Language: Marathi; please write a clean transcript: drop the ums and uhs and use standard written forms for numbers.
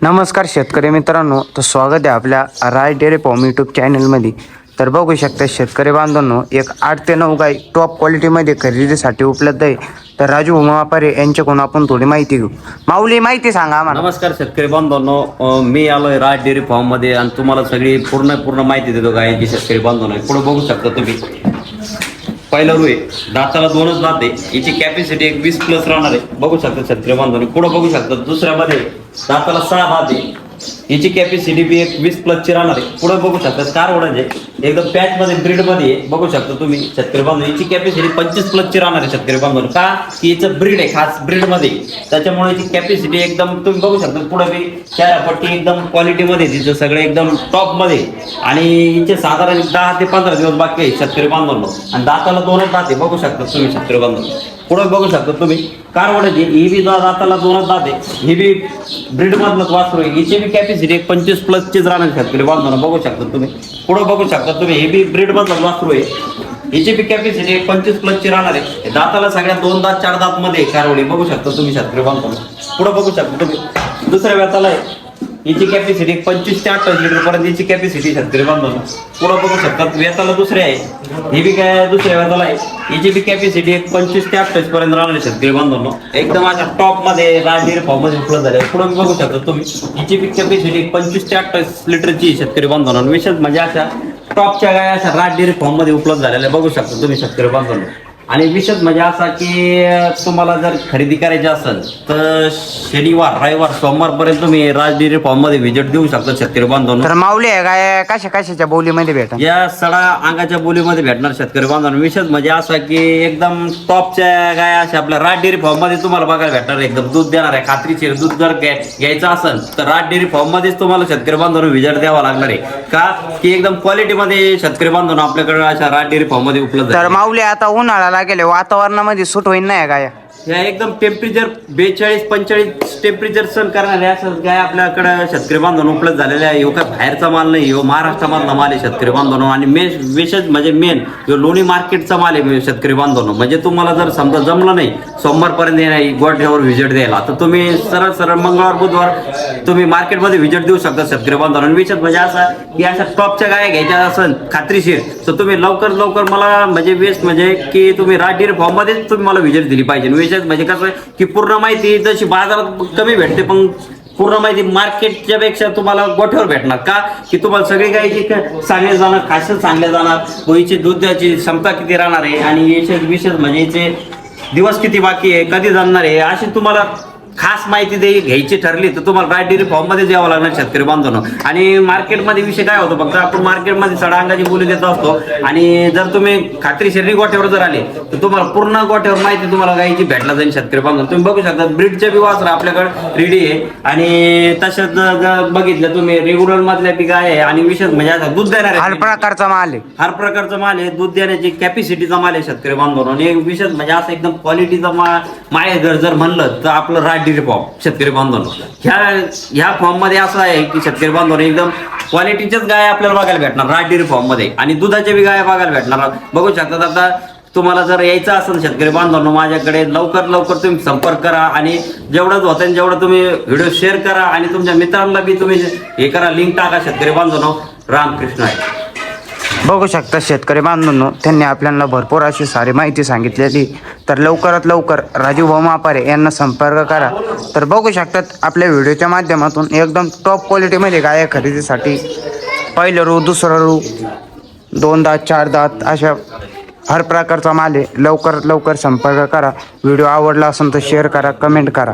नमस्कार शेतकरी मित्रांनो, तर स्वागत आहे आपल्या राय डेअरी फार्म यूट्यूब चॅनलमध्ये. तर बघू शकता शेतकरी बांधवांनो, एक 8 ते 9 गाय टॉप क्वालिटीमध्ये खरेदीसाठी उपलब्ध आहे. तर राजू व्यापारी यांच्याकडून आपण थोडी माहिती घेऊ. माऊली, माहिती सांगा आम्हाला. नमस्कार शेतकरी बांधवांनो, मी आलोय राज डेअरी फार्म मध्ये आणि तुम्हाला सगळी पूर्ण माहिती देतो गायांची. शेतकरी बांधवांनो, पुढे बघू शकता तुम्ही. पहिला रू आहे, दाताला 2च दात आहे. याची कॅपॅसिटी 20+ राहणार आहे. बघू शकता शेतकरी बांधवांनो. पुढे बघू शकता दुसऱ्यामध्ये दाताला 6 दात आहे. याची कॅपॅसिटी बी 20+ ची राहणार आहे. पुढे बघू शकता कारवडाचे एकदम पॅच मध्ये ब्रीड मध्ये आहे. बघू शकता तुम्ही शेतकरी बांधव. याची कॅपॅसिटी 25+ ची राहणार आहे शेतकरी बांधव. का की याचं ब्रीड आहे, खास ब्रीड मध्ये, त्याच्यामुळे याची कॅपॅसिटी एकदम तुम्ही बघू शकता. पुढे बी चेहरापट्टी एकदम क्वालिटी मध्ये, तिचं सगळं एकदम टॉप मध्ये. आणि याचे साधारण 10 ते 15 दिवस बाकी आहे शेतकरी बांधवांनो. आणि दाताला 2च दात आहे. बघू शकता तुम्ही शेतकरी बांधव. पुढे बघू शकता तुम्ही कारवडाची ही बी दाताला 2च दात आहे. ही बी ब्रीड मधलंच वासरू आहे. हिची बी कॅपॅसिटी 25+ चीच राहणार शेतकरी बांधवांनो. बघू शकता तुम्ही. पुढे बघू शकता तुम्ही, हे बी ब्रीड मधलं वासरू आहे. हिची बी कॅपॅसिटी 25+ ची राहणार आहे. दाताला सगळ्या 2 दात 4 दात मध्ये कारवडी. बघू शकता तुम्ही शेतकरी बांधवांनो. पुढे बघू शकता तुम्ही दुसऱ्या व्यताला आहे. याची कॅपॅसिटी 25 ते 28 लिटर पर्यंत याची कॅपॅसिटी शेतकरी बांधवांनो. पुढे बघू शकता व्यताला दुसरे आहे. ही बी काय दुसऱ्या व्यताला आहे. याची बी कॅपॅसिटी 25 ते 28 पर्यंत राहणार शेतकरी बांधवांनो. एकदम अशा टॉप मध्ये राज डेअरी फार्म मध्ये उपलब्ध झाले. पुढे बघू शकता तुम्ही, हिची बी कॅपॅसिटी 25 ते 28 लिटरची शेतकरी बांधवांनो. विशेष म्हणजे अशा टॉपच्या गाय अशा राज डेअरी फार्म मध्ये उपलब्ध झालेल्या बघू शकता तुम्ही शेतकरी बांधवांनो. आणि विशेष म्हणजे असा की तुम्हाला जर खरेदी करायची असेल तर शनिवार, रविवार, सोमवारपर्यंत तुम्ही राज डेअरी फार्म मध्ये व्हिजिट देऊ शकता शेतकरी बांधवांनो. तर माऊली गाय कशाच्या बोलीमध्ये भेटा? या सडा अंगाच्या बोलीमध्ये भेटणार शेतकरी बांधवांनो. विशेष म्हणजे असा की एकदम टॉपच्या गाय अशा आपल्या राज डेअरी फार्म मध्ये तुम्हाला बघायला भेटणार. एकदम दूध देणार आहे, खात्रीशीर दूध जर घ्यायचं असेल तर राज डेअरी फार्म मध्येच तुम्हाला शेतकरी बांधवांनो व्हिजिट द्यावा लागणार आहे. का की एकदम क्वालिटीमध्ये शेतकरी बांधवांनो आपल्याकडे अशा राज डेअरी फार्म मध्ये उपलब्ध. तर माऊली, आता उन्हाळा लागेल, वातावरणामध्ये सूट होईल नाही गाय? या एकदम टेम्परेचर 42-45 टेम्परेचर सहन करणारे असं काय आपल्याकडे शेतकरी बांधवांनो उपलब्ध झालेले आहे. काय बाहेरचा माल नाही, हो महाराष्ट्रामधला माल आहे शेतकरी बांधवांनो. आणि विशेष म्हणजे मेन लोणी मार्केटचा माल आहे शेतकरी बांधवांनो. म्हणजे तुम्हाला जर समजा जमलं नाही सोमवारपर्यंत येणार गोठ्यावर व्हिजिट द्यायला, तर तुम्ही सरळ मंगळवार बुधवार तुम्ही मार्केटमध्ये व्हिजिट देऊ शकता शेतकरी बांधवांनो. विशेष म्हणजे असा की अशा टॉपच्या गाय घ्यायच्या असेल खात्रीशीर, तर तुम्ही लवकर मला म्हणजे बेस्ट म्हणजे की तुम्ही राज डेअरी फार्म मध्येच तुम्ही मला व्हिजिट दिली पाहिजे. म्हणजे कसं की पूर्ण माहिती जशी बाजारात कमी भेटते, पण पूर्ण माहिती मार्केटच्या पेक्षा तुम्हाला गोठ्यावर भेटणार. का की तुम्हाला सगळी गायची सांगले जाणार, खासियत सांगले जाणार, गोळीची दुधाची क्षमता किती राहणार आहे, आणि याचे विशेष म्हणजे याचे दिवस किती बाकी आहे, कधी जाणार आहे, अशी तुम्हाला खास माहिती घ्यायची ठरली तर तुम्हाला राज डेअरी फार्म मध्ये यावं लागणार शेतकरी बांधवांनो. आणि मार्केटमध्ये विषय काय होतो, फक्त आपण मार्केटमध्ये सडा अंगाची बोली देत असतो. आणि जर तुम्ही खात्रीशीर गोठ्यावर जर आले तर तुम्हाला पूर्ण गोठ्यावर माहिती तुम्हाला गायची भेटला जाईल शेतकरी बांधवांनो. तुम्ही बघू शकता ब्रीडच्या बी वासर आपल्याकडे रेडी आहे. आणि तसंच जर बघितलं तुम्ही रेग्युलर मधल्या बी गाय आहे. आणि विशेष म्हणजे आता दूध देणार हर प्रकारचा माल आहे, हर प्रकारचा माल आहे. दूध देण्याची कॅपॅसिटीचा माल आहे शेतकरी बांधवांनो. आणि विशेष म्हणजे असं एकदम क्वालिटीचा माल जर म्हणलं तर आपलं राज डेअरी फार्म शेतकरी बांधवांनो. ह्या फॉर्म मध्ये असं आहे की शेतकरी बांधवांनो एकदम क्वालिटीच्याच गाय आपल्याला बघायला भेटणार राज डेअरी फार्म मध्ये. आणि दुधाच्या बी गाय बघायला भेटणार. बघू शकतात. आता तुम्हाला जर यायचं असेल शेतकरी बांधवांनो माझ्याकडे, लवकर तुम्ही संपर्क करा. आणि जेवढंच होतं जेवढं तुम्ही व्हिडिओ शेअर करा. आणि तुमच्या मित्रांना बी तुम्ही हे करा, लिंक टाका शेतकरी बांधवांनो. रामकृष्ण आहे. बघू शकता शेतकरी बांधवांनो, त्यांनी आपल्याला भरपूर अशी सारी माहिती सांगितलेली. तर लवकरात लवकर राजू व्यापारी यांना संपर्क करा. तर बघू शकतात आपल्या व्हिडिओच्या माध्यमातून एकदम टॉप क्वालिटीमध्ये गाय खरेदीसाठी पहिलं रू, दुसरं रू, 2 दात 4 दात अशा हर प्रकारचा माल आहे. लवकरात लवकर संपर्क करा. व्हिडिओ आवडला असेल तर शेअर करा, कमेंट करा.